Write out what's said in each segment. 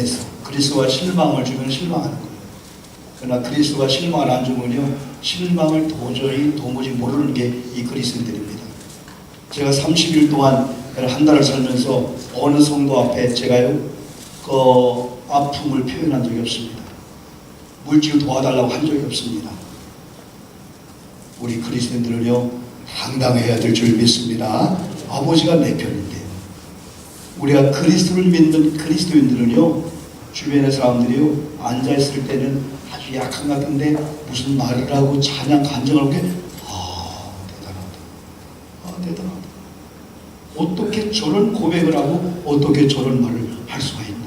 주변에서 그리스도가 실망을 주면 실망하는 거예요. 그러나 그리스도가 실망을 안 주면요, 실망을 도무지 모르는 게 이 그리스도인들입니다. 제가 30일 동안 한 달을 살면서 어느 성도 앞에 제가요 그 아픔을 표현한 적이 없습니다. 물질 도와달라고 한 적이 없습니다. 우리 그리스도인들은요 당당해야 될 줄 믿습니다. 아버지가 내 편인데, 우리가 그리스도를 믿는 그리스도인들은요 주변의 사람들이요 앉아있을 때는 아주 약한 것 같은데 무슨 말을 하고 찬양 감정을 하게 대단하다. 어떻게 저런 고백을 하고 어떻게 저런 말을 할 수가 있나.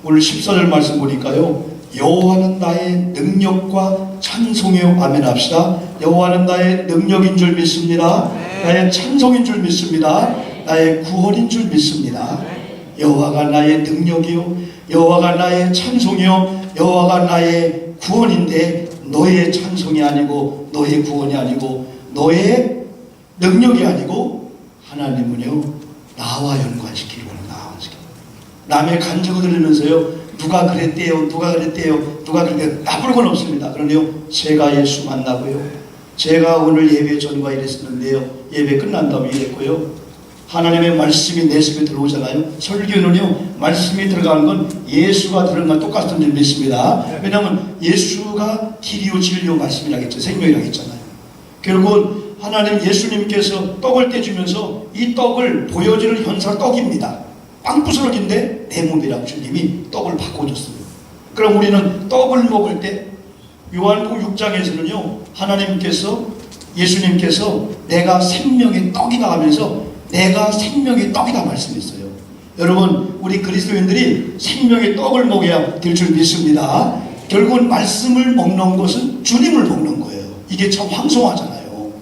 오늘 14절 말씀 보니까요, 여호와는 나의 능력과 찬송이요. 아멘 합시다. 여호와는 나의 능력인 줄 믿습니다. 나의 찬송인 줄 믿습니다. 나의 구원인 줄 믿습니다. 여호와가 나의 능력이요, 여호와가 나의 찬송이요, 여호와가 나의 구원인데 너의 찬송이 아니고 너의 구원이 아니고 너의 능력이 아니고 하나님은요 나와 연관시키려고 나와 연관시키고, 남의 간증을 들으면서요 누가 그랬대요 누가 그랬대요 나쁠 건 없습니다. 그러네요. 제가 예수 만나고요, 제가 오늘 예배 전과 이랬었는데요, 예배 끝난 다음에 이랬고요, 하나님의 말씀이 내 속에 들어오잖아요. 설교는요 말씀이 들어가는 건 예수가 들어간 건 똑같은 줄 믿습니다. 왜냐하면 예수가 길이요 진리요 말씀이라고 했죠. 생명이라고 했잖아요. 결국은 하나님 예수님께서 떡을 떼주면서 이 떡을 보여주는 현상 떡입니다. 빵 부스러기인데 내 몸이라고 주님이 떡을 바꿔줬어요. 그럼 우리는 떡을 먹을 때 요한복음 6장에서는요 하나님께서 예수님께서 내가 생명의 떡이다 하면서 내가 생명의 떡이다 말씀했어요. 여러분 우리 그리스도인들이 생명의 떡을 먹어야 될 줄 믿습니다. 결국은 말씀을 먹는 것은 주님을 먹는 거예요. 이게 참 황송하잖아요.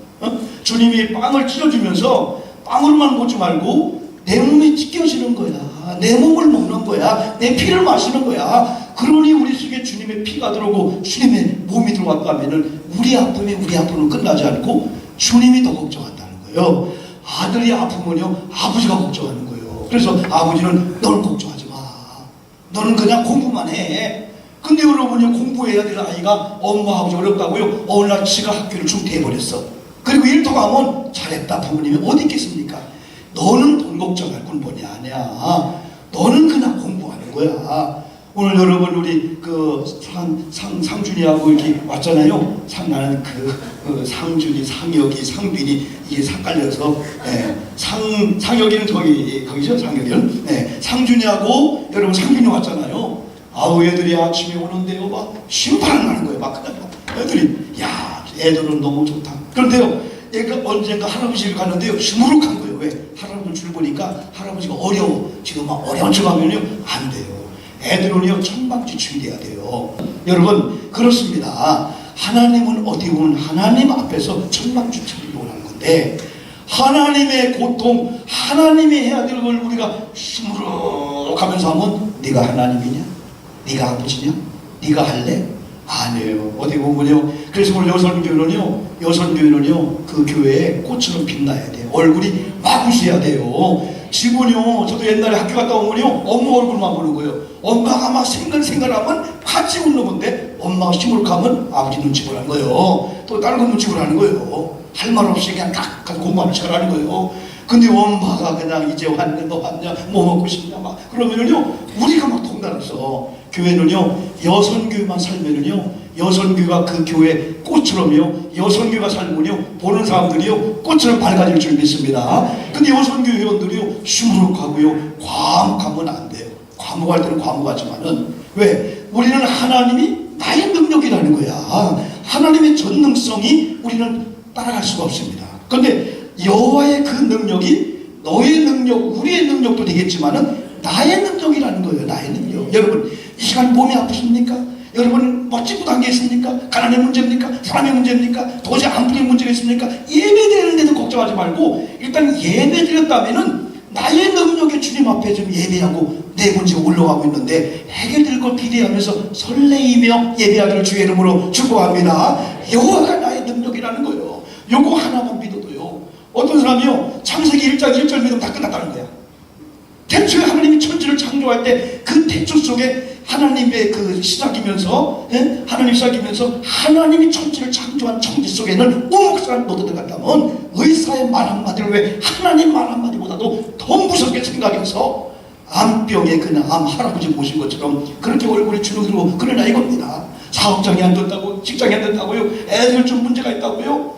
주님이 빵을 찢어주면서 빵으로만 먹지 말고 내 몸에 찢겨지는 거야, 내 몸을 먹는 거야, 내 피를 마시는 거야. 그러니 우리 속에 주님의 피가 들어오고 주님의 몸이 들어왔다면 우리 아픔은 끝나지 않고 주님이 더 걱정한다는 거예요. 아들이 아프면요 아버지가 걱정하는 거예요. 그래서 아버지는 널 걱정하지 마, 너는 그냥 공부만 해. 근데 여러분이 공부해야 될 아이가 엄마 아버지 어렵다고요 어느 날 지가 학교를 중퇴해버렸어. 그리고 일터 가면 잘했다 부모님이 어디 있겠습니까? 너는 돈 걱정할 꾼본이 아니야. 너는 그냥 공부하는 거야. 오늘 여러분 우리 그 상준이하고 이렇게 왔잖아요. 나는 상준이, 상혁이, 상빈이 이게 삭갈려서 상혁이는 거기죠. 상혁이는 상준이하고 여러분 상빈이 왔잖아요. 아우 애들이 아침에 오는데요 막 심판을 하는 거예요. 막 그냥 애들이 야 애들은 너무 좋다. 그런데요 얘가 언젠가 할아버지 집 갔는데요 시무룩한 거예요. 왜? 할아버지 줄 보니까 할아버지가 어려워. 지금 막 어려운 척 하면요 안 돼요. 애들은요 천방지축이 돼야 돼요. 여러분 그렇습니다. 하나님은 어떻게 보면 하나님 앞에서 천방지축을 원하는 건데, 하나님의 고통, 하나님이 해야 될 걸 우리가 시무룩하면서 하면 네가 하나님이냐? 네가 아버지냐? 네가 할래? 아니에요. 어디 보면요. 그래서 오늘 여선교회는요 그 교회에 꽃처럼 빛나야 돼요. 얼굴이 막 웃어야 돼요. 지금은요 저도 옛날에 학교 갔다 오면요 엄마 얼굴만 보는 거예요. 엄마가 막 생글생글하면 같이 웃는 건데 엄마가 시무룩하면 아버지 눈치 보라는 거예요. 또 다른 거 눈치 보라는 거예요. 할 말 없이 그냥 딱 공부하는 척 하는 거예요. 근데 엄마가 그냥 이제 왔네, 너 왔냐, 뭐 먹고 싶냐 막 그러면은요 우리가 막 통달해서, 교회는요 여선교회만 살면은요 여선교회가 그 교회 꽃처럼요, 여선교회가 살면요 보는 사람들이요 꽃처럼 밝아질 줄 믿습니다. 근데 여선교회 회원들이요 시무룩하고요 과묵하면 안 돼요. 과묵할 때는 과묵하지만은 왜? 우리는 하나님이 나의 능력이라는 거야. 하나님의 전능성이 우리는 따라갈 수가 없습니다. 그런데 여호와의 그 능력이 너의 능력, 우리의 능력도 되겠지만은 나의 능력이라는 거예요. 나의 능력. 여러분 이 시간 몸이 아프십니까? 여러분 찌고 당겨있습니까? 가난의 문제입니까? 사람의 문제입니까? 도저히 안 풀린 문제가 있습니까? 예배드리는데도 걱정하지 말고 일단 예배드렸다면은 나의 능력에 주님 앞에 좀 예배하고 내 문제가 올라가고 있는데 해결될 걸 기대하면서 설레이며 예배하기를 주의 이름으로 축복합니다. 여호와가 나의 능력이라는 거예요. 요거 하나만 믿어도요 어떤 사람이요 창세기 1장 1절 믿으면 다 끝났다는 거야. 태초에 하나님이 천지를 창조할 때 그 태초 속에 하나님의 그 시작이면서 하나님 시작이면서 하나님이 천지를 창조한 천지 속에는 우묵사한 노드들 같다면 의사의 말 한마디를 왜 하나님 말 한마디보다도 더 무섭게 생각해서 암병에 그냥 암 할아버지 모신 것처럼 그렇게 얼굴이 주눅들고 그러나 이겁니다. 사업장이 안 됐다고, 직장이 안 됐다고요, 애들 좀 문제가 있다고요.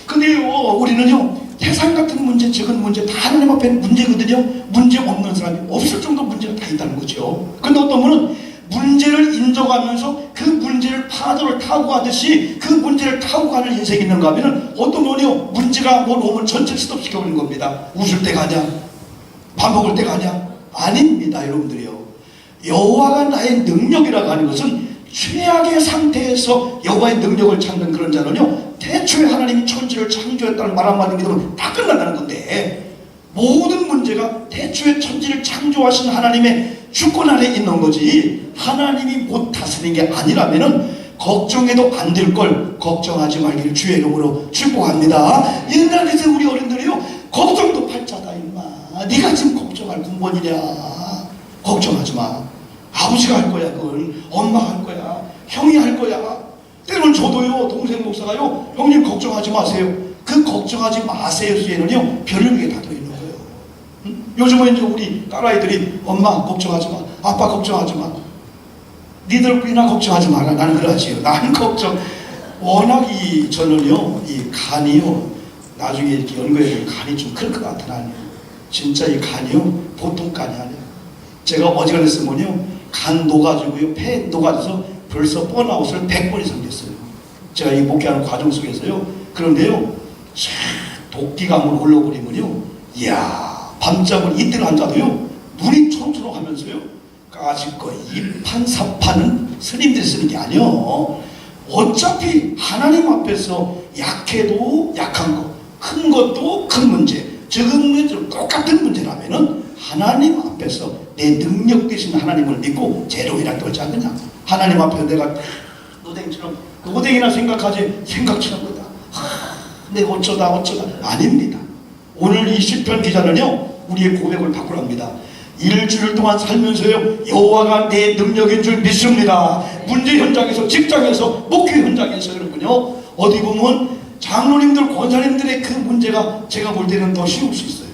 근데요, 우리는요, 태산 같은 문제, 적은 문제 다 하나님 앞에 문제거든요. 문제 없는 사람이 없을 정도 문제가 다 있다는 거죠. 근데 어떤 분은 문제를 인정하면서 그 문제를 파도를 타고 가듯이 그 문제를 타고 가는 인생이 있는가 하면 어떤 분이요, 문제가 뭘 오면 전체를 스톱시켜버리는 겁니다. 웃을 때 가냐, 밥 먹을 때 가냐? 아닙니다, 여러분들이요. 여호와가 나의 능력이라고 하는 것은 최악의 상태에서 여호와의 능력을 찾는 그런 자는요, 태초에 하나님이 천지를 창조했다는 말 한마디 믿으면 다 끝난다는 건데, 모든 문제가 태초에 천지를 창조하신 하나님의 주권 안에 있는 거지 하나님이 못 다스리는 게 아니라면은 걱정해도 안 될 걸 걱정하지 말기를 주의 이름으로 축복합니다. 옛날 그때 우리 어른들이요, 걱정도 팔자다 임마, 네가 지금 걱정할 군번이냐, 걱정하지 마, 아버지가 할 거야, 그걸 엄마가 할 거야, 형이 할 거야. 때로는 저도요, 동생 목사가요, 형님 걱정하지 마세요. 그 걱정하지 마세요 뒤에는요, 별의게 다 더 있는 거예요. 응? 요즘은 이제 우리 딸아이들이 엄마 걱정하지 마, 아빠 걱정하지 마, 니들끼리나 걱정하지 마라. 나는 그러지요. 나는 걱정. 워낙 저는요, 이 간이요, 나중에 이렇게 연구해 보면 간이 좀 클 것 같아. 나는 진짜 이 간이요, 보통 간이 아니에요. 제가 어지간했으면요, 간 녹아지고요, 폐 녹아져서 벌써 번아웃을 100번 이상 됐어요. 제가 이 목회하는 과정 속에서요. 그런데요, 독기감을 올려버리면요, 이야, 밤잠을 이틀 안 자도요, 눈이 초롱초롱하면서요, 까짓거 이판사판은 스님들이 쓰는 게 아니요. 어차피 하나님 앞에서 약해도 약한 거, 큰 것도 큰 문제, 적은 문제도 똑같은 문제라면은 하나님 앞에서 내 능력 되신 하나님을 믿고 제로이라 떨지 않느냐. 하나님 앞에 내가 노댕이처럼 노댕이나 생각하지, 생각처럼 거다. 내가 어쩌다 아닙니다. 오늘 이 시편 기자는요, 우리의 고백을 바꾸랍니다. 일주일 동안 살면서요, 여호와가 내 능력인 줄 믿습니다. 문제 현장에서, 직장에서, 목회 현장에서 여러분요, 어디 보면 장로님들, 권사님들의 그 문제가 제가 볼 때는 더 쉬울 수 있어요.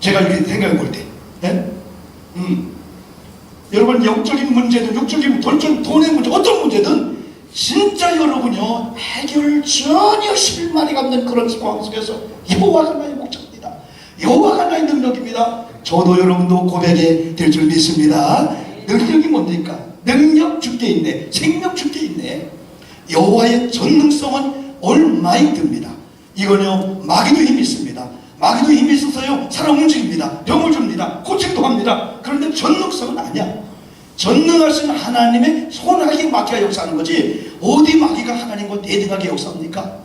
제가 이렇게 생각해 볼 때. 네? 여러분, 영적인 문제든 육적인 돈의 문제, 어떤 문제든 진짜 여러분요, 해결 전혀 실마리 없는 그런 상황 속에서 여호와가 나의 목적입니다. 여호와가 나의 능력입니다. 저도 여러분도 고백이 될 줄 믿습니다. 능력이 뭡니까? 능력 주께 있네, 생명 주께 있네. 여호와의 전능성은 얼마나 듭니다. 이건요, 마귀도 힘이 있습니다. 마귀도 힘이 있어서요, 사람 움직입니다. 병을 줍니다. 고침도 합니다. 그런데 전능성은 아니야. 전능하신 하나님의 손아귀 마귀가 역사하는 거지, 어디 마귀가 하나님과 대등하게 역사합니까?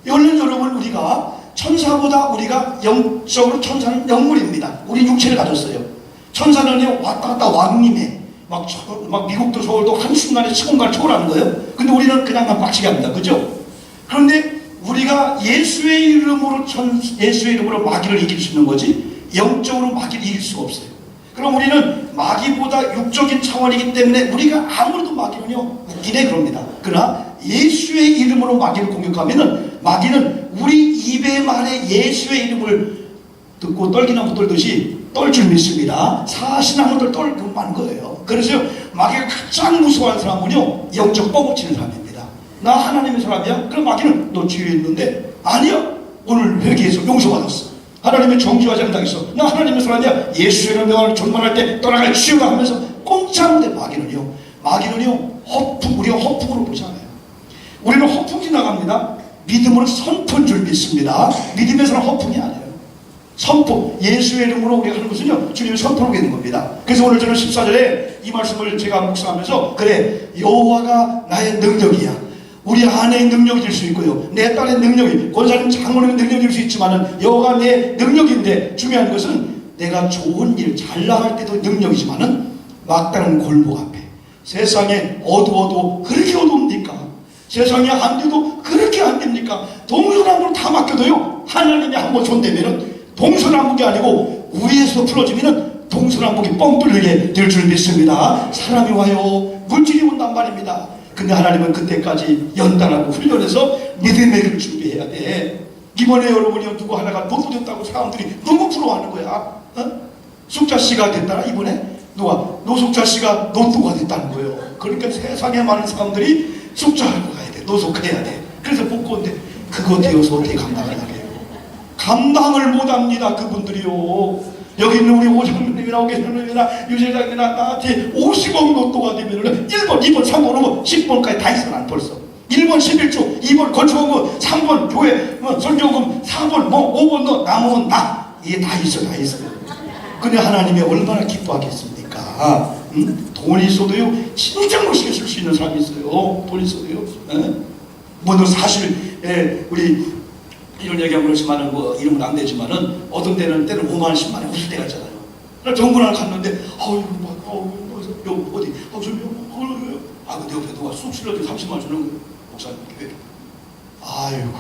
여러분, 우리가 천사보다 우리가 영적으로, 천사는 영물입니다. 우리 육체를 가졌어요. 천사는요, 왔다 갔다 왕림해. 막 미국도 서울도 한순간에 시공간을 초월하는 거예요. 근데 우리는 그냥 빡치게 합니다. 그죠? 그런데 우리가 예수의 이름으로 마귀를 이길 수 있는 거지, 영적으로 마귀를 이길 수가 없어요. 그럼 우리는 마귀보다 육적인 차원이기 때문에 우리가 아무래도 마귀는요, 웃기네 그럽니다. 그러나 예수의 이름으로 마귀를 공격하면은 마귀는 우리 입의 말에 예수의 이름을 듣고 떨기나무 떨듯이 떨 줄 믿습니다. 사시나무들 떨고 마는 거예요. 그래서 마귀가 가장 무서워하는 사람은요, 영적 뻥치는 사람입니다. 나 하나님의 사람이야? 그럼 마귀는 너 지위에 있는데, 아니야, 오늘 회개해서 용서받았어. 하나님의 정죄하지 않당했어. 나 하나님의 사람이야. 예수의 명을 존망할 때 떠나갈 치유가 하면서 꼼짝없는데 마귀는요, 우리가 허풍으로 보잖아요. 우리는 허풍 지나갑니다. 믿음으로 선포인 줄 믿습니다. 믿음에서는 허풍이 아니에요. 선포, 예수의 이름으로 우리가 하는 것은요, 주님이 선포하고 있는 겁니다. 그래서 오늘 저는 14절에 이 말씀을 제가 묵상하면서, 그래, 여호와가 나의 능력이야. 우리 아내의 능력이 될 수 있고요, 내 딸의 능력이, 권사님 장모님의 능력이 될 수 있지만은 여호와가 내 능력인데, 중요한 것은 내가 좋은 일 잘 나갈 때도 능력이지만은 막다른 골목 앞에, 세상에 어두워도 그렇게 어두웁니까? 세상에 안 돼도 그렇게 안 됩니까? 동서남북을 다 맡겨도요, 하나님이 한번 손대면은 동서남북이 아니고 위에서 풀어지면은 동서남북이 뻥 뚫리게 될 줄 믿습니다. 사람이 와요. 물질이 온단 말입니다. 근데 하나님은 그때까지 연단하고 훈련해서 믿음의 길을 준비해야 돼. 이번에 여러분이 누구 하나가 노도 됐다고 사람들이 너무 부러워하는 거야. 숙자 씨가 됐다나 이번에 누가 노숙자 씨가 노또가 됐다는 거예요. 그러니까 세상에 많은 사람들이 숙자하고 가야 돼. 노숙해야 돼. 그래서 복고인데 그거 되어서 어떻게 감당을 하게요? 감당을 못합니다. 그분들이요. 여기 있는 우리 오장님이나 오계선님이나 유재장님이나 나한테 50억 로또가 되면은 1번, 2번, 3번, 5번, 10번까지 다 있어. 난 벌써 1번 11조, 2번 건축원금, 3번 교회 설교금, 4번 5번 너 남으면 나. 이게 다 있어. 다 있어요. 근데 하나님이 얼마나 기뻐하겠습니까? 돈이 있어도요 진짜 멋있게 쓸 수 있는 사람이 있어요. 돈이 있어도요. 뭐 사실 우리 이런 얘기하면 그렇지만은 뭐 이름은 안 되지만은 어떤 때는 5만 원, 10만 원 웃을 때가 있잖아요. 정부를 갔는데 어디 근데 옆에 누가 쑥 실러도 30만 원 주는 거예요. 목사님 교회. 아이고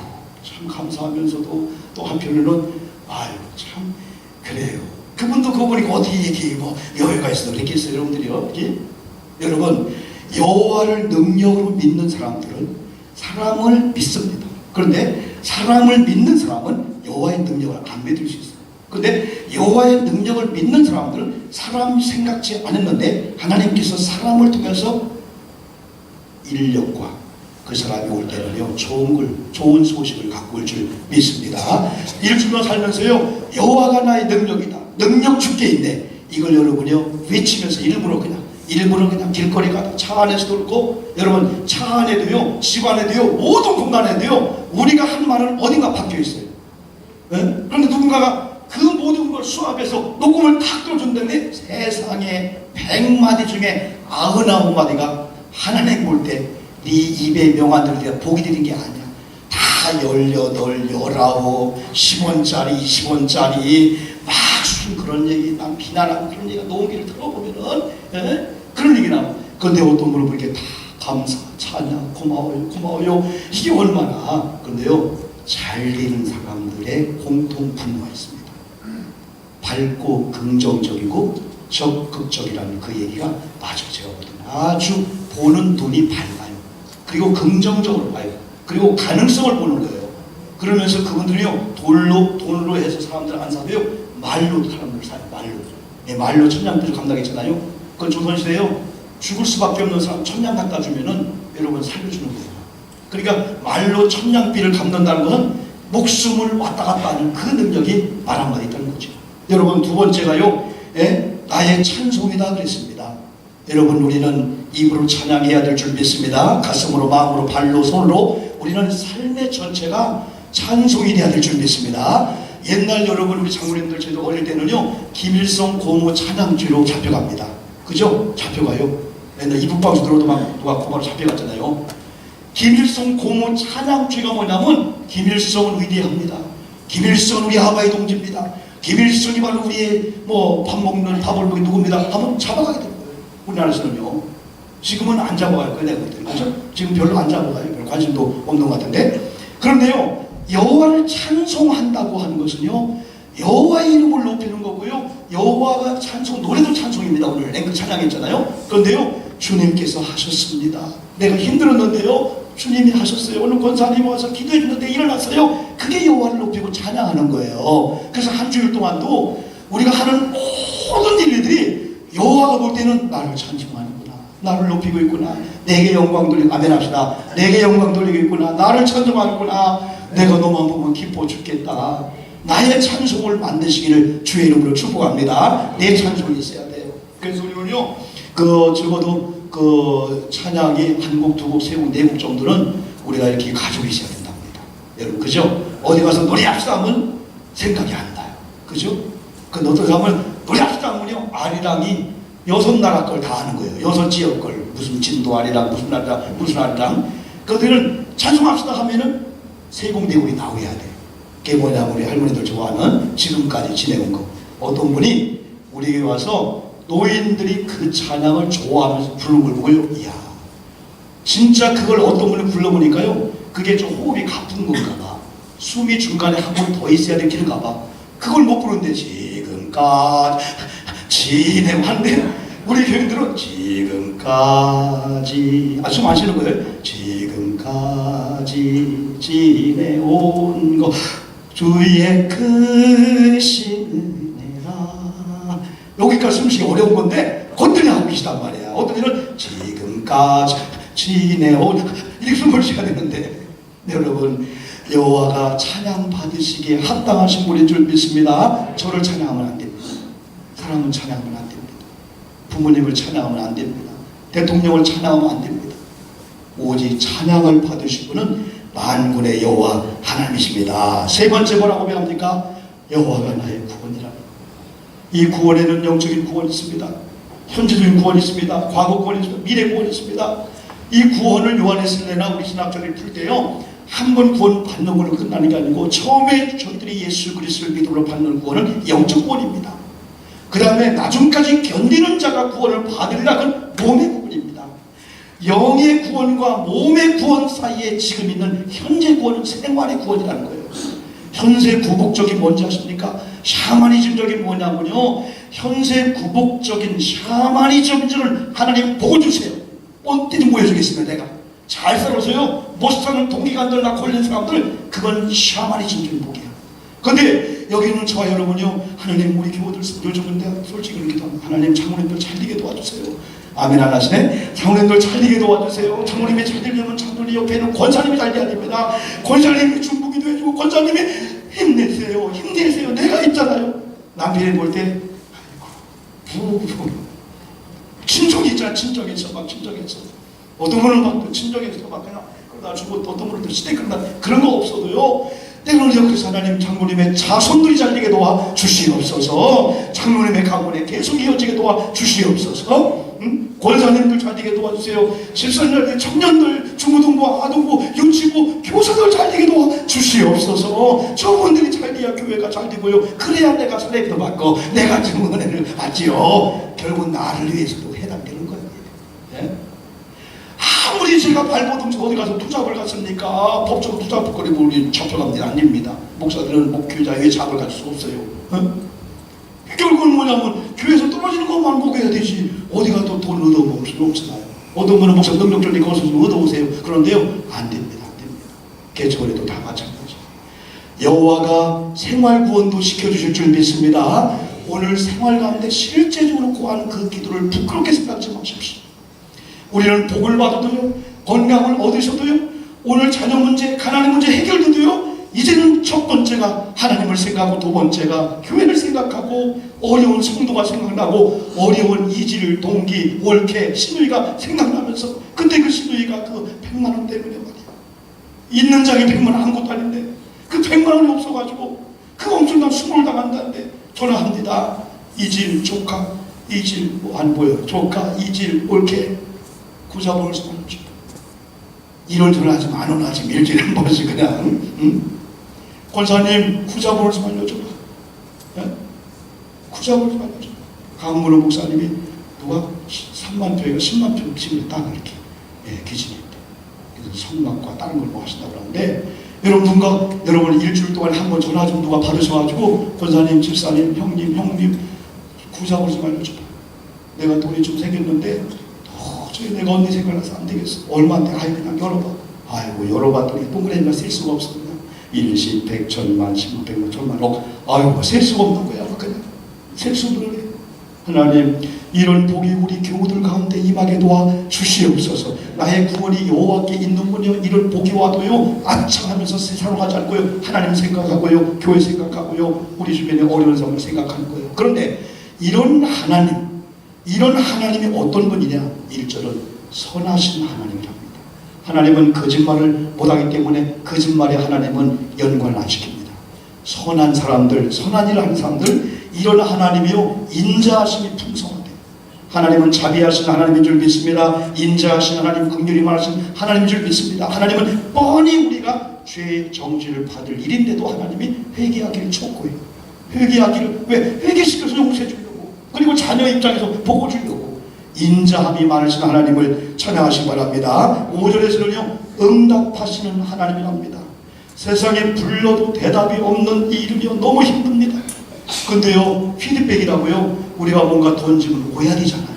참 감사하면서도 또 한편으로는 아이고 참 그래요. 그분도 그거 보니까 어떻게 이렇게 뭐 여유가 있어 그랬겠어요, 여러분들이요. 여러분 여호와를 능력으로 믿는 사람들은 사람을 믿습니다. 그런데 사람을 믿는 사람은 여호와의 능력을 안 믿을 수 있어요. 그런데 여호와의 능력을 믿는 사람들은 사람이 생각지 않았는데 하나님께서 사람을 통해서 인력과 그 사람이 올 때는요 좋은 소식을 갖고 올 줄 믿습니다. 일주일만 살면서요 여호와가 나의 능력이다. 능력 주께 있네. 이걸 여러분이요 외치면서 일부러 그냥 길거리 가다 차 안에서도 그렇고 여러분 차 안에도요 집 안에도요 모든 공간에도요 우리가 한 말은 어딘가 박혀 있어요. 그런데 누군가가 그 모든 걸 수합해서 녹음을 탁 들어준다는데 세상에 100마디 중에 99마디가 하나님 볼 때 네 입에 명한대로 내가 복이 되는 게 아니야. 다 18, 19, 10원짜리 20원짜리 막 그런 얘기 난 비난하고 그런 얘기가 녹음기를 들어보면은 그런 얘기 나와. 근데 어떤 분을 보니까 다 감사, 찬양, 고마워요 이게 얼마나. 근데요 잘 되는 사람들의 공통 분모가 있습니다. 밝고 긍정적이고 적극적이라는 그 얘기가 맞아요. 제가 보더니 아주 보는 눈이 밝아요. 그리고 긍정적으로 봐요. 그리고 가능성을 보는 거예요. 그러면서 그분들이요 돈으로 해서 사람들 안 사도요 말로 사람들 사요. 말로 천냥빚을 감당했잖아요. 그건 조선시대에요 죽을 수밖에 없는 사람 천냥 갖다 주면은 여러분 살려주는 거예요. 그러니까 말로 천냥빚을 갚는다는 것은 목숨을 왔다 갔다 하는 그 능력이 말 한마디 있다는 거죠. 여러분 두 번째가요 나의 찬송이다 그랬습니다. 여러분 우리는 입으로 찬양해야 될 줄 믿습니다. 가슴으로 마음으로 발로 손으로 우리는 삶의 전체가 찬송이 돼야 될 줄 믿습니다. 옛날 여러분 우리 장로님들 저희도 어릴 때는요 김일성 고모 찬양죄로 잡혀갑니다. 그죠? 잡혀가요. 옛날 이북방송 들어도 막 누가 고모로 잡혀갔잖아요. 김일성 고모 찬양죄가 뭐냐면 김일성은 위대합니다. 김일성은 우리 아바의 동지입니다. 김일성이 바로 우리의 밥 먹는 밥을 먹는 누구입니다 하면 잡아가게 됩니다. 우리나라에서는요. 지금은 안 잡아갈 거예요. 내가 볼 때는. 그죠? 지금 별로 안 잡아가요. 별 관심도 없는 것 같은데. 그런데요. 여호와를 찬송한다고 하는 것은요. 여호와의 이름을 높이는 거고요. 여호와가 찬송, 노래도 찬송입니다. 오늘 앵글 찬양했잖아요. 그런데요. 주님께서 하셨습니다. 내가 힘들었는데요. 주님이 하셨어요. 오늘 권사님이 와서 기도해 주는데 일어났어요. 그게 여호와를 높이고 찬양하는 거예요. 그래서 한 주일 동안도 우리가 하는 모든 일들이 여호와가 볼 때는 나를 찬송하는구나. 나를 높이고 있구나. 내게 영광 돌리고 아멘 합시다. 내게 영광 돌리고 있구나. 나를 찬송하는구나. 내가 너만 보면 기뻐 죽겠다. 나의 찬송을 만드시기를 주의 이름으로 축복합니다. 내 찬송이 있어야 돼요. 그래서 우리는요 적어도 찬양이 한 곡, 두 곡, 세 곡, 네 곡 정도는 우리가 이렇게 가지고 있어야 된답니다. 여러분 그죠? 어디 가서 노래합시다 하면 생각이 안 나요. 그죠? 그 어디 가면 노래합시다 하면요 아리랑이 6나라 걸 다 하는 거예요. 6지역 걸 무슨 진도 아리랑 무슨 아리랑 그들은 찬송합시다 하면은 세 곡, 네 곡이 나오야 돼요. 그게 뭐냐면 우리 할머니들 좋아하는 지금까지 지내온 거. 어떤 분이 우리에게 와서 노인들이 그 찬양을 좋아하면서 부르는 걸 보고요. 이야, 진짜 그걸 어떤 분이 불러보니까요. 그게 좀 호흡이 가쁜 건가 봐. 숨이 중간에 한 번 더 있어야 되는가 봐. 그걸 못 부르는데 지금까지 지내왔는데 우리 교인들은 지금까지 좀 아시는 거예요? 지금까지 지내온 거 주의 크신 은혜라. 여기까지 숨쉬기 어려운 건데 건드려 하고 계시단 말이야. 어떤 이는 지금까지 지내온 이렇게 숨을 쉬어야 되는데, 여러분 여호와가 찬양 받으시기에 합당하신 분인 줄 믿습니다. 저를 찬양하면 안 됩니다. 사람은 찬양하면 안 됩니다. 부모님을 찬양하면 안 됩니다. 대통령을 찬양하면 안 됩니다. 오직 찬양을 받으신 분은 만군의 여호와 하나님이십니다. 세 번째 뭐라고 고백합니까? 여호와가 나의 구원이라. 이 구원에는 영적인 구원이 있습니다. 현재적인 구원이 있습니다. 과거 구원이 있습니다. 미래 구원이 있습니다. 이 구원을 요한에슬레나 우리 신학자들이 풀 때요, 한 번 구원 받는 걸로 끝나는 게 아니고 처음에 저희들이 예수 그리스도를 믿음으로 받는 구원은 영적 구원입니다. 그 다음에 나중까지 견디는 자가 구원을 받으려는 몸의 구원입니다. 영의 구원과 몸의 구원 사이에 지금 있는 현재 구원은 생활의 구원이라는 거예요. 현세 구복적이 뭔지 아십니까? 샤머니즘적인 뭐냐면요, 현세 구복적인 샤머니즘을 하나님 보고 주세요. 언제든지 보여주겠습니다. 내가 잘 살아서요 못 사는 동기가 안 들나 걸린 사람들, 그건 샤머니즘적인 복이야. 근데 여기 있는 저와 여러분요, 하나님 우리 교우들 요즘은 내가 솔직히 그렇게 합니다. 하나님 장로님들 잘되게 도와주세요. 아멘 안 하시네? 장로님들 잘되게 도와주세요. 장로님이 잘되려면 장로님 옆에 있는 권사님이 잘돼야 됩니다. 권사님이 중보기도 해주고 권사님이 힘내세요. 힘내세요. 내가 있잖아요. 남편이 볼 때 부부 친정이 있잖아. 친정에서 막 친정에서 어떤 분은 막 친정에서 막 그냥 그러다 주고 어떤 분은 또 시댁 그런다, 그런 거 없어도요, 때로는 그래서 하나님 장로님의 자손들이 잘되게 도와 주시옵소서. 장로님의 가문에 계속 이어지게 도와 주시옵소서. 권사님들 잘되게 도와주세요. 집사님들, 청년들, 중고등부, 아동부, 유치부, 교사들 잘되게 도와 주시옵소서. 저분들이 잘돼야 교회가 잘되고요, 그래야 내가 설레도 받고 내가 지금 은혜를 받지요. 결국 나를 위해서도 해당되는 거예요. 네? 아무리 제가 발버둥 어디 가서 투잡을 갔습니까? 법적으로 투잡거리고 우리 잡혀갑니다. 아닙니다. 목사들은 목회자의 잡을 가질 수 없어요. 결국은 뭐냐면 교회에서 떨어지는 것만 먹어야 되지, 어디 가도 돈 얻어먹을 수는 없잖아요. 얻어먹는 목사 능력적인 것을 좀 얻어오세요. 그런데요, 안 됩니다. 안 됩니다. 개처벌에도 다 마찬가지. 여호와가 생활구원도 시켜주실 줄 믿습니다. 오늘 생활 가운데 실제적으로 구하는 그 기도를 부끄럽게 생각하지 마십시오. 우리는 복을 받아도요, 건강을 얻으셔도요, 오늘 자녀 문제, 가난의 문제 해결돼도요, 이제는 첫 번째가 하나님을 생각하고 두 번째가 교회를 생각하고 어려운 성도가 생각나고 어려운 이질, 동기, 올케, 시누이가 생각나면서, 근데 그 시누이가 그 100만 원 때문에 말이야, 있는 장에 100만 원 아무것도 아닌데 그 100만 원이 없어가지고 그 엄청난 수모를 당한다는데 전화합니다. 이질, 조카, 이질, 안 보여. 조카, 이질, 올케, 구자본을 써놓죠. 1월 전화하지 만 원 하지 일주일에 한 번씩 그냥, 권사님 구자본을 좀 알려줘라. 구자본을 좀 알려줘라. 강문호 목사님이 누가 3만 표에가 10만 표 지금 딱 이렇게 기진했대. 그래서 성막과 다른 걸 뭐 하신다고 하는데, 여러분 일주일 동안 한 번 전화 좀 누가 받으셔가지고 권사님, 집사님, 형님 구자본을 좀 알려줘라. 내가 돈이 좀 생겼는데 내가 언니 생각나서 안 되겠어. 얼마인데? 아이 그냥 열어봐. 아이고 열어봤더니 동그라미가 셀 수가 없어. 그냥 일십, 백, 천만, 십만, 백만, 천만, 억. 아이고 셀 수가 없는 거야. 그냥 셀 수 없는 거야. 하나님, 이런 복이 우리 교우들 가운데 임하게 도와 주시옵소서. 나의 구원이 여호와께 있는군요. 이런 복이 와도요, 아차하면서 세상을 하지 않고요, 하나님 생각하고요, 교회 생각하고요, 우리 주변의 어려운 사람을 생각하는 거예요. 그런데 이런 하나님이 어떤 분이냐? 1절은 선하신 하나님이랍니다. 하나님은 거짓말을 못하기 때문에 거짓말에 하나님은 연관 안 시킵니다. 선한 사람들, 선한 일을 하는 사람들, 이런 하나님이요, 인자하심이 풍성하대. 하나님은 자비하신 하나님인 줄 믿습니다. 인자하신 하나님, 긍휼이 많으신 하나님인 줄 믿습니다. 하나님은 뻔히 우리가 죄의 정죄를 받을 일인데도 하나님이 회개하기를 촉구해요. 회개하기를, 왜? 회개시켜서 용서해 주려고, 그리고 자녀 입장에서 보고 주려고. 인자함이 많으신 하나님을 찬양하시기 바랍니다. 5절에서는요, 응답하시는 하나님이랍니다. 세상에 불러도 대답이 없는 이 일은요, 너무 힘듭니다. 근데요, 피드백이라고요, 우리가 뭔가 던지면 오야 되잖아요.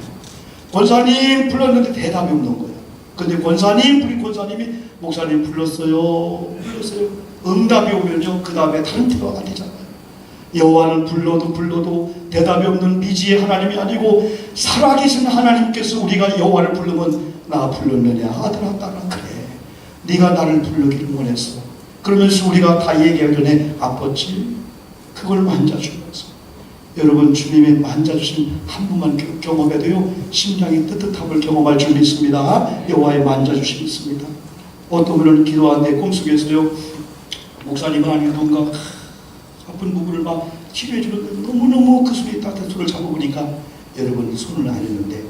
권사님 불렀는데 대답이 없는 거예요. 근데 우리 권사님이 목사님 불렀어요. 응답이 오면요, 그 다음에 다른 기도가 안 되잖아요. 여호와는 불러도 대답이 없는 미지의 하나님이 아니고 살아계신 하나님께서 우리가 여호와를 부르면 나 불렀느냐 아들아 딸아 그래 네가 나를 부르기를 원했어. 그러면서 우리가 다 얘기하기 전에 아팠지? 그걸 만져주면서 여러분 주님의 만져주신 한 분만 경험해도요 심장이 뜨뜻함을 경험할 줄 믿습니다. 여호와의 만져주심이 있습니다. 어떤 분은 기도하는데 꿈속에서요 목사님은 아닌 뭔가 아픈 부분을 막 치료해 주는데 너무너무 그 손이 따뜻한 손을 잡아보니까 여러분 손을 안 했는데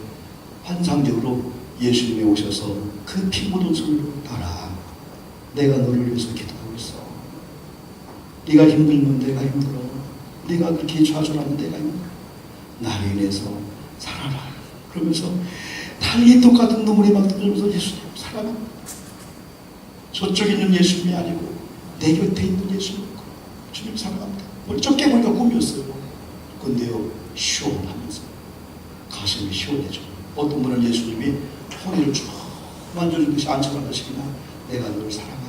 환상적으로 예수님이 오셔서 그 피 묻은 손으로 따라 내가 너를 위해서 기도하고 있어. 네가 힘들면 내가 힘들어. 네가 그렇게 좌절하면 내가 힘들어. 나를 인해서 살아라. 그러면서 달리 똑같은 눈물이 막 떨어지면서 예수님 사랑합니다. 저쪽에 있는 예수님이 아니고 내 곁에 있는 예수님 주님 사랑합니다. 먼저 깨보니까 꿈이었어요. 근데요 시원하면서 가슴이 시원해져. 어떤 분은 예수님이 허리를 쭉 만져주듯이 안쳐가듯이 내가 너를 사랑한다.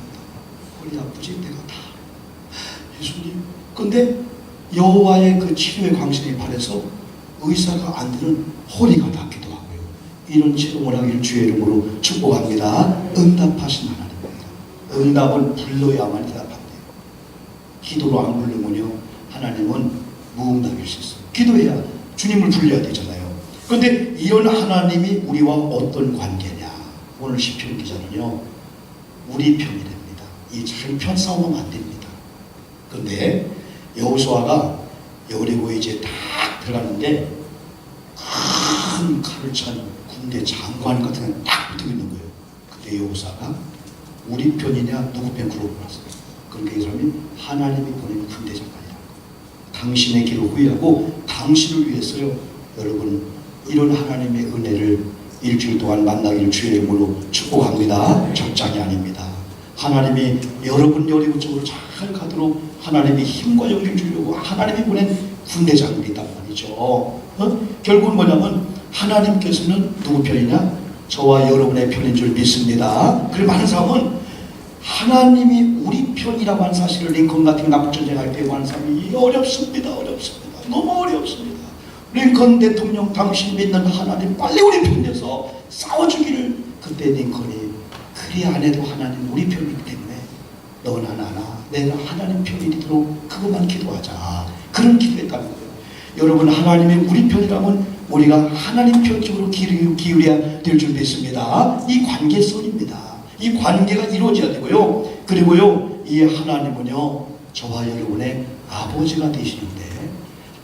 허리 아프지? 내가 다 예수님. 근데 여호와의 그 치료의 광신이 발해서 의사가 안 되는 허리가 닿기도 하고요. 이런 체험을 하기를 주의 이름으로 축복합니다. 응답하신 하나님입니다. 응답은 불러야만 대답한대요. 기도로 안 부르면요 하나님은 무응답일 수 있어요. 기도해야 주님을 불러야 되잖아요. 그런데 이런 하나님이 우리와 어떤 관계냐. 오늘 시편 기자는요 우리 편이 됩니다. 이 자기 편 싸우면 안 됩니다. 그런데 여호수아가 여리고에 이제 딱 들어가는데 큰 칼을 찬 군대 장관 같은 게 딱 붙어 있는 거예요. 그때 여호수아가 우리 편이냐 누구 편 물어봤어요. 그러니까 이 사람이 하나님이 보내는 군대 장관이라고. 당신의 길을 후회하고 당신을 위해서요 여러분 이런 하나님의 은혜를 일주일 동안 만나기를 주의 이름으로 축복합니다. 적장이 아닙니다. 하나님이 여러분 여리고 쪽으로 잘 가도록 하나님이 힘과 용기를 주려고 하나님이 보낸 군대 장군이 있단 말이죠. 결국은 뭐냐면 하나님께서는 누구 편이냐? 저와 여러분의 편인 줄 믿습니다. 그리고 많은 사람은 하나님이 우리 편이라고 하는 사실을 링컨 같은 남북전쟁할 때 하는 사람이 어렵습니다. 너무 어렵습니다. 링컨 대통령 당신 믿는 하나님 빨리 우리 편에서 싸워주기를. 그때 링컨이 그리 안 해도 하나님 우리 편이기 때문에 너나 나나 내가 하나님 편이도록 그것만 기도하자. 그런 기도했다는 거예요. 여러분 하나님이 우리 편이라면 우리가 하나님 편 쪽으로 기울여야 될 줄 믿습니다. 이 관계성입니다. 이 관계가 이루어져야 되고요. 그리고요 이 하나님은요 저와 여러분의 아버지가 되시는데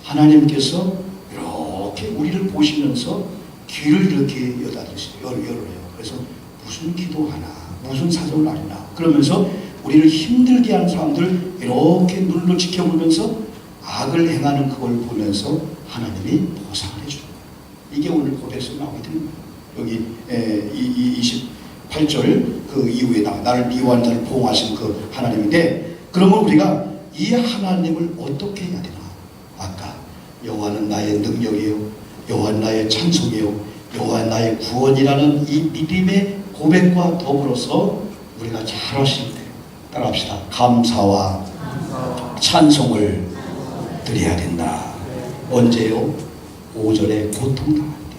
하나님께서 이렇게 우리를 보시면서 귀를 이렇게 열어요. 그래서 무슨 기도하나 무슨 사정을 하나 그러면서 우리를 힘들게 하는 사람들 이렇게 눈으로 지켜보면서 악을 행하는 그걸 보면서 하나님이 보상을 해주는 거예요. 이게 오늘 고백에서 나오게 되는 거예요. 여기 28절 그 이후에 나를 미워하는 자를 보호하신 그 하나님인데 그러면 우리가 이 하나님을 어떻게 해야 되나. 아까 여호와는 나의 능력이요 여호와는 나의 찬송이요 여호와는 나의 구원이라는 이 믿음의 고백과 더불어서 우리가 잘 하실 때 따라합시다. 감사와 찬송을 드려야 된다. 언제요? 5절에 고통당할 때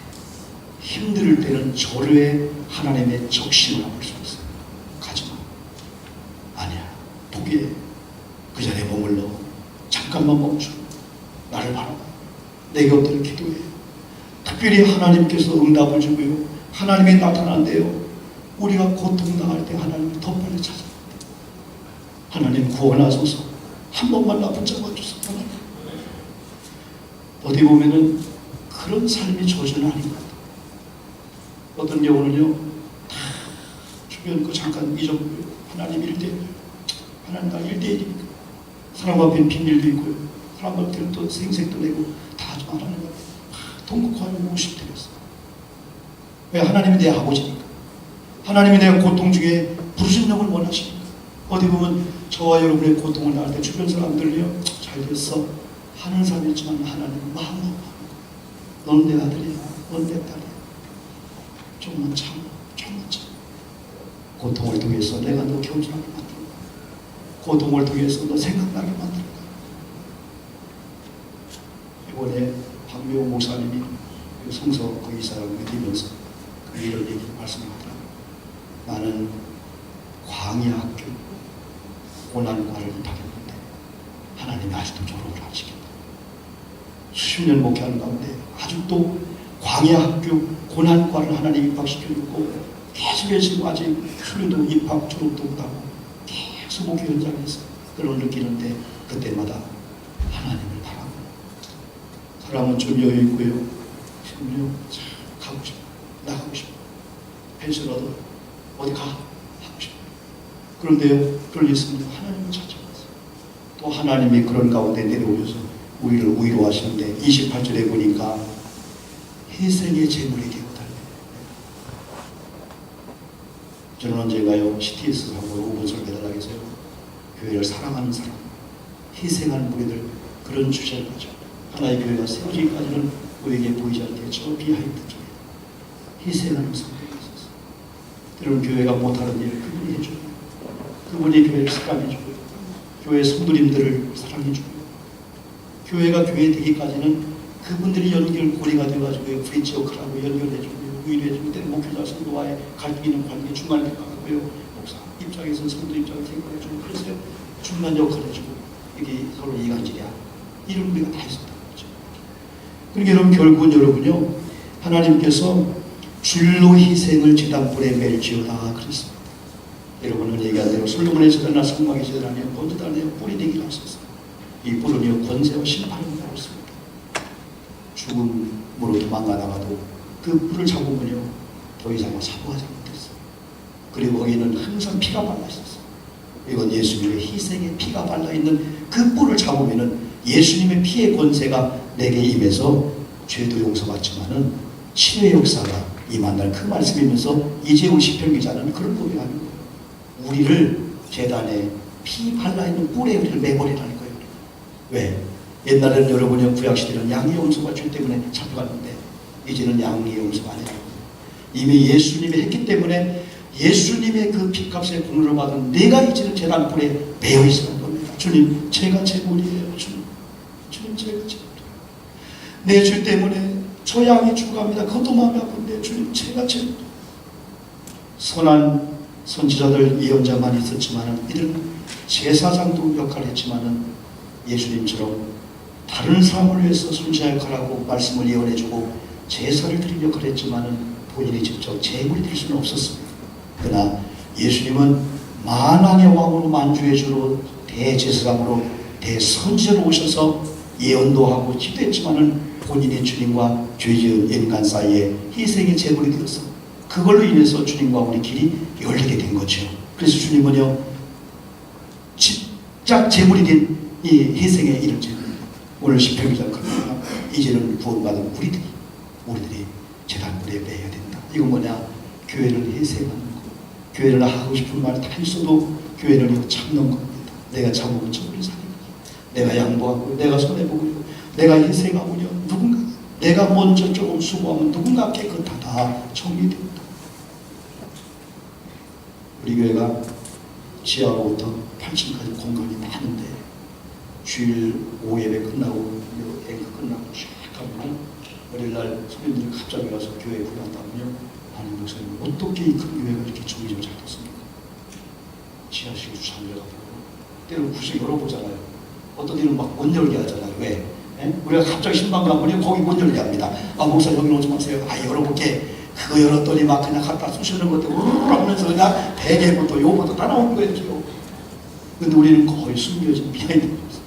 힘들 때는 절호의 하나님의 적심을 할 수 있어요. 가지마. 아니야. 포기해. 그 자리에 머물러. 잠깐만 멈춰. 나를 바라봐. 내 곁을 기도해. 특별히 하나님께서 응답을 주고요. 하나님이 나타난대요. 우리가 고통당할 때 하나님을 더 빨리 찾아야 돼. 하나님 구원하소서. 한 번만 나 붙잡아주소서. 하나님. 어디 보면은 그런 삶이 저주는 아닌 것 같아요. 어떤 경우는요 다 주변 그 잠깐 잊어버려요. 하나님 1대1. 하나님 나 1대1이니까 사람 앞에 비밀도 있고요. 사람 앞에는 또 생색도 내고 다 하지 말라는 거예요. 통곡하면 50대였어. 왜? 하나님이 내 아버지니까. 하나님이 내 고통 중에 부르심력을 원하시니까. 어디 보면 저와 여러분의 고통을 나갈 때 주변 사람들이요 잘 됐어 하는 사람이 있지만 하나님은 마음만 너는 내 아들이야, 너는 내 딸이야. 조금만 참아, 조금만 참아. 고통을 통해서 내가 너 겸손하게 만들 거야. 고통을 통해서 너 생각나게 만들 거야. 이번에 박미호 목사님이 그 성서 그 이사를 믿으면서 그 일을 얘기 말씀하더라고요. 나는 광야학교 고난과를 다녔는데 하나님이 아직도 졸업을 안 시켰다. 수십 년 목회하는 가운데 아직도 광야학교 고난과를 하나님이 입학시켜주고 계속해서 아직 수료도 입학 졸업도 못하고 계속 목회 현장에서 그걸 느끼는데 그때마다 하나님을 바라고 사람은 좀 여유 있고요. 지금요 가고 싶어, 나가고 싶어, 펜션 얻어 어디 가 하고 싶어. 그런데요 그럴 있으면 하나님을 찾아가서 또 하나님이 그런 가운데 내려오셔서 우리를 위로하시는데 28절에 보니까 희생의 제물이 되고 달래. 저는 언젠가요 CTS하고 5분 설교를 하겠어요. 교회를 사랑하는 사람, 희생하는 무리들 그런 주제를 가죠. 하나의 교회가 세워지기까지는 우리에게 보이지 않게 저 비하인드 쪽에 희생하는 성도가 있었어요. 여러분 교회가 못하는 일을 그분이 해줘요. 그분이 교회를 사랑해주고요. 교회 성도님들을 사랑해주고요. 교회가 교회 되기까지는 그분들이 연결 고리가 되어가지고 브릿지 역할을 하고 연결해주고요. 위로해주고 때는 목회자 성도와의 갈등 있는 관계 중간 역할하고요. 목사 입장에서는 성도 입장에서 해주고 그래서 중간 역할을 해주고 이게 서로 이간질이야. 이런 우리가 다 했었다는 거죠. 그러니까 여러분 결국은 여러분요 하나님께서 줄로 희생을 제단불에 맬지어다 그랬습니다. 여러분은 얘기한 대로 솔로몬의 제단이나 성막의 제단 아니요 본드도 아니요 뿔이 되기를 하셨어요. 이 뿔은요 권세와 심판을 받고 있습니다. 죽음으로 도망가 나가도 그 뿔을 잡으면요 더 이상 사고하지 못했어요. 그리고 거기는 항상 피가 발라 있었어요. 이건 예수님의 희생에 피가 발라 있는 그 뿔을 잡으면은 예수님의 피의 권세가 내게 임해서 죄도 용서받지만은 치유의 역사가 임한다는 그 말씀이면서 이재훈 시편 기자는 그런 고백하는 거예요. 우리를 제단에 피 발라있는 뿔에 우리를 매버리라는 거예요. 왜? 옛날에는 여러분이 구약시대는 양의 용서가 죄 때문에 잡혀갔는데 이제는 양의 용서가 아니라 이미 예수님이 했기 때문에 예수님의 그 피값의 공로를 받은 내가 이제는 제단 뿔에 매여 있는 겁니다. 주님 제가 제물이에요. 주님 제가 제물이에요. 내 죄 때문에 저 양이 죽어갑니다. 그것도 마음이 아픈데 주님 제가 제물이에요. 선한 선지자들 예언자만 있었지만은 이들은 제사장도 역할을 했지만은 예수님처럼 다른 사람을 위해서 선지자 역할하고 말씀을 예언해주고 제사를 드린 역할을 했지만은 본인이 직접 제물이 될 수는 없었습니다. 그러나 예수님은 만왕의 왕으로 만주의 주로 대제사장으로 대선지자로 오셔서 예언도 하고 기도했지만은 본인의 주님과 죄지은 인간 사이에 희생의 제물이 되어서 그걸로 인해서 주님과 우리 길이 열리게 된 거죠. 그래서 주님은요 직접 제물이 된 이 희생의 일을 제물입니다. 오늘 시편기자는 그러나 이제는 구원받은 우리들이 제단불에 매야 된다. 이건 뭐냐? 교회를 희생하는 거. 교회를 하고 싶은 말 다 있어도 교회를 참는 겁니다. 내가 참으면 저분이 사는 거죠. 내가 양보하고 내가 손해보고 내가 희생하고요. 누군가 내가 먼저 조금 수고하면 누군가 깨끗하다 정리됩니다. 우리 교회가 지하로부터 8층까지 공간이 많은데 주일 오후 예배 끝나고 앵커 끝나고 쫙 가면 월요일날 손님들이 갑자기 와서 교회에 불러한다면요 아니 목사님 어떻게 이 큰 교회가 이렇게 정리가 잘 됐습니까? 지하실에 주차장에다 보고 때로 구석 열어보잖아요. 어떤 일은 막 못 열게 하잖아요. 왜? 우리가 갑자기 신방 가면 거기 못 열게 합니다. 아 목사 여기 오지 마세요. 아 열어볼게. 그거 열었더니 막 그냥 갖다 쑤시는 것도 우르르 하면서 그냥 베개부터 요부터 다 나오는 거였죠. 근데 우리는 거의 숨겨진 비하인드 거였어요.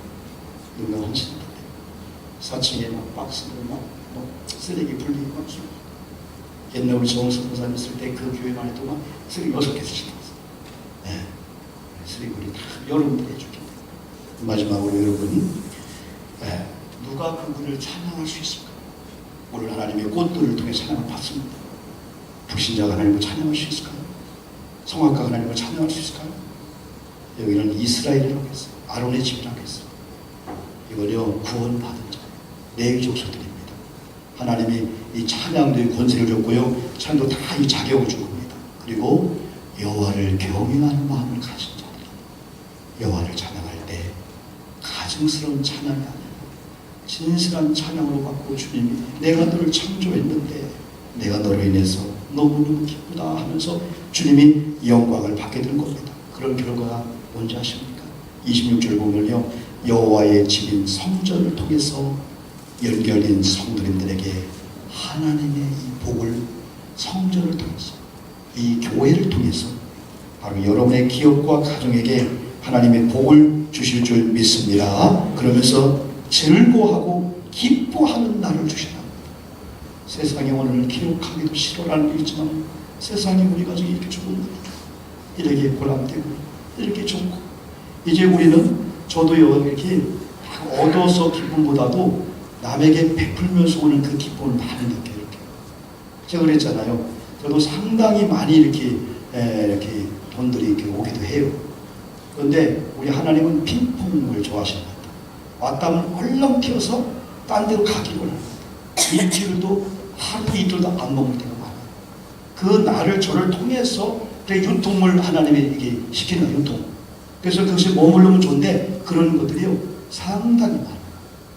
누가 하시는데 4층에 막 박스를 막 쓰레기 분리고 막 옛날 우리 정우석 목사님 있을 때 그 교회만 해도 막 쓰레기 6개 쓰시켰어요. 네. 쓰레기를 다 여러분들이 해주겠다. 마지막으로 여러분 누가 그분을 찬양할 수 있을까? 오늘 하나님의 꽃들을 통해 찬양을 받습니다. 불신자가 하나님을 찬양할 수 있을까요? 성악가가 하나님을 찬양할 수 있을까요? 여기는 이스라엘이라고 했어요. 아론의 집이라고 했어요. 이거요 구원받은 자 레위 족속들입니다. 하나님이 이 찬양도의 권세를 줬고요. 찬양도 다 이 자격을 준 겁니다. 그리고 여호와를 경외하는 마음을 가진 자들, 여호와를 찬양할 때 가증스러운 찬양이 아니라 진실한 찬양으로 받고 주님이 내가 너를 창조했는데 내가 너로 인해서 너무너무 기쁘다 하면서 주님이 영광을 받게 되는 겁니다. 그런 결과가 뭔지 아십니까? 26절 보면요, 여호와의 집인 성전을 통해서 연결된 성도님들에게 하나님의 이 복을 성전을 통해서, 이 교회를 통해서 바로 여러분의 기업과 가정에게 하나님의 복을 주실 줄 믿습니다. 그러면서 즐거워하고 기뻐하는 날을 주시라. 세상에 오늘 기록하기도 싫어라는 게 있지만 세상에 우리 가정이 이렇게 좋은 날, 이렇게 보람되고 이렇게 좋고, 이제 우리는 저도요 이렇게 얻어서 기쁨보다도 남에게 베풀면서 오는 그 기쁨을 많이 느껴요. 이렇게 제가 그랬잖아요. 저도 상당히 많이 이렇게 돈들이 이렇게 오기도 해요. 그런데 우리 하나님은 핑퐁을 좋아하시는 것 같아요. 왔다면 얼렁 튀어서 딴 데로 가기를 합니다. 일주일도 하루 이틀도 안 먹을 때가 많아요. 그 나를 저를 통해서 유통을 하나님에게 시키는 유통. 그래서 그것이 머무르면 좋은데 그런 것들이요 상당히 많아요.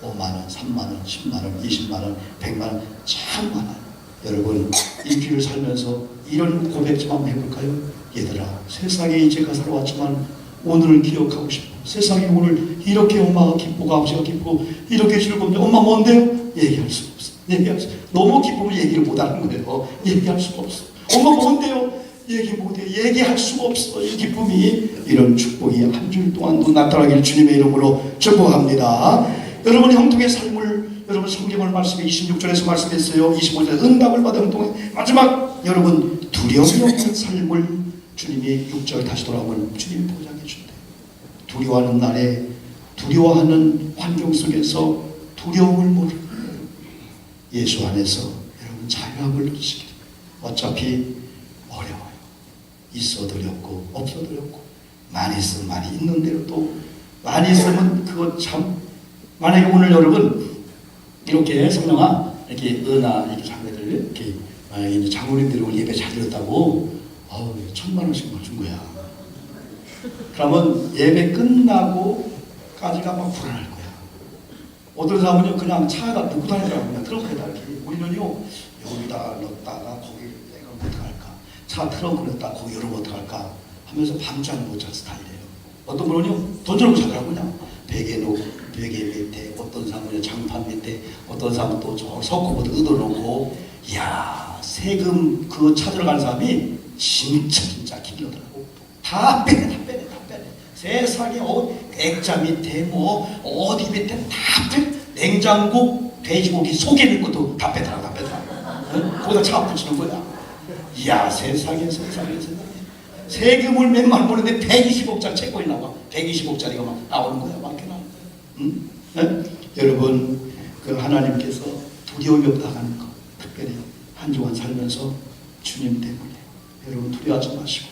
5만원, 3만원, 10만원, 20만원, 100만원 참 많아요. 여러분 일주일을 살면서 이런 고백 좀 한번 해볼까요? 얘들아, 세상에 이제가 살아왔지만 오늘을 기억하고 싶어. 세상에 오늘 이렇게 엄마가 기쁘고 아버지가 기쁘고 이렇게 즐거운데 엄마 뭔데요? 얘기할 수가 없어. 얘기할 수, 너무 기쁘면 얘기를 못하는 거예요. 얘기할 수가 없어. 엄마 뭔데요? 얘기 못해. 얘기할 수가 없어. 이 기쁨이, 이런 축복이 한 주 동안도 나타나기를 주님의 이름으로 축복합니다. 여러분 형통의 삶을, 여러분 성경을 말씀에 26절에서 말씀했어요. 25절에 응답을 받은 형통의 마지막, 여러분 두려움이 없는 삶을 주님이 6절 다시 돌아오면 주님이 보장해 준대. 두려워하는 날에, 두려워하는 환경 속에서 두려움을 모르는 예수 안에서 여러분 자유함을 누리시길. 어차피 어려워요. 있어도 어렵고 없어도 어렵고, 많이 있으면 많이 있는 대로, 또 많이 있으면 그거 참, 만약에 오늘 여러분 이렇게 성령아 이렇게 은하 이렇게 장례들 이렇게 이제 장로님들이 오늘 예배 잘 드렸다고 1,000만원씩 준 거야. 그러면 예배 끝나고까지가 막 불안할 거야. 어떤 사람은요 그냥 차에다 넣고 다니더라고요. 그냥 트렁크에다 이렇게. 우리는요 여기다 넣었다가 거기 내가 어떡할까, 차 트렁크 넣었다가 거기 열어보면 어떡할까 하면서 밤잠 못 잘 스타일이에요. 어떤 분은요 던져놓고 자더라고요. 그냥 베개 밑에, 어떤 사람은 장판 밑에, 어떤 사람은 또 저 석고보드 얻어놓고. 이야, 세금 그거 찾으러 가는 사람이 진짜 기묘하더라고. 다 빼네. 세상에 액자 밑에 뭐 어디 밑에 다 빼. 냉장고 돼지고기 속에 있는 것도 다 빼더라. 응? 거기다 차 붙이는 거야. 이야, 세상에. 세금을 몇만 보는데 120억짜리 채권이 나와. 120억짜리가 막 나오는 거야. 막 이렇게 나오는 거야. 응? 네? 여러분, 그 하나님께서 두려움이 없다 하는 거, 특별히 한 주간 살면서 주님 때문에 여러분 두려워하지 마시고.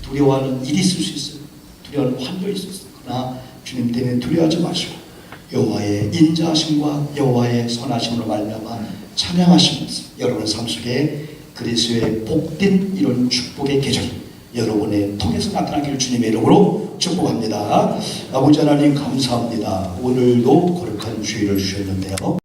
두려워하는 일이 있을 수 있어요. 두려워하는 환경이 있을 수 있어요. 그러나 주님 때문에 두려워하지 마시고 여호와의 인자하심과 여호와의 선하심으로 말미암아 찬양하시면서 여러분의 삶 속에 그리스도의 복된 이런 축복의 계절이 여러분의 통해서 나타나기를 주님의 이름으로 축복합니다. 아버지 하나님 감사합니다. 오늘도 거룩한 주일을 주셨는데요.